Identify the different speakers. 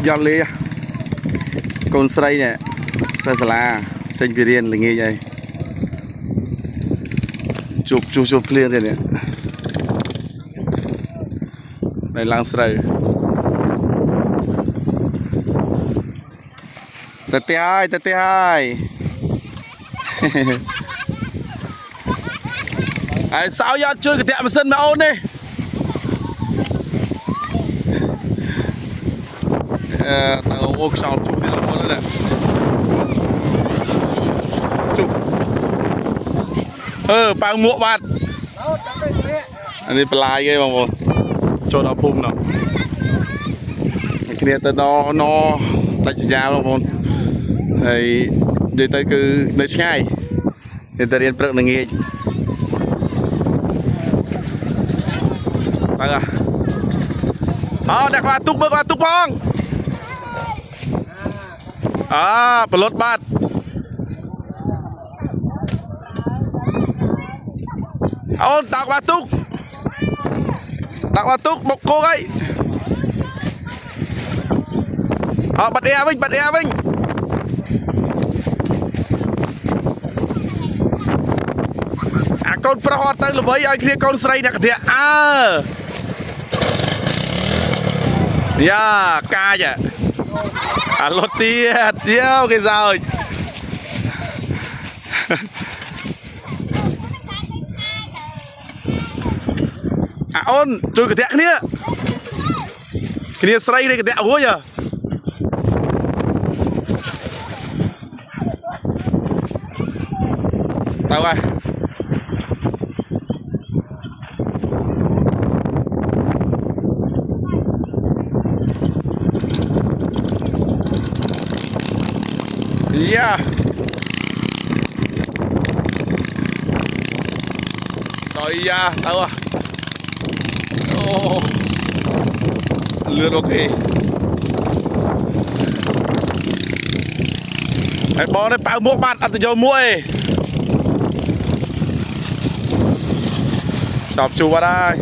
Speaker 1: giọt ly con sấy nè sấy sala tranh việt riêng là nghe vậy chụp liền thế này này lang sấy tê hai ai sao giờ chơi cái tiệm sân mà ôn đi tao ôm sao chụp thì nó ôn đấy chụp bao muộn bạn anh đi play ghê mà cho nó phun nào cái này tao nó tay chỉ ra luôn thì đi tới cứ nơi ngay thì ta điên bực là nghe đặt vào túc phong pelot bat đặt vào túc một cô ấy bật e vinh con pro tới là với ai kia con sấy nè thiệt ca vậy lột tiệt yêu cái sao ôn tôi cái thiệt kia sấy đây cái thiệt ủa giờ tao coi rồi tao lượt ok cái bó này bao muỗng bạn ăn từ dầu muối đọc chú vào đây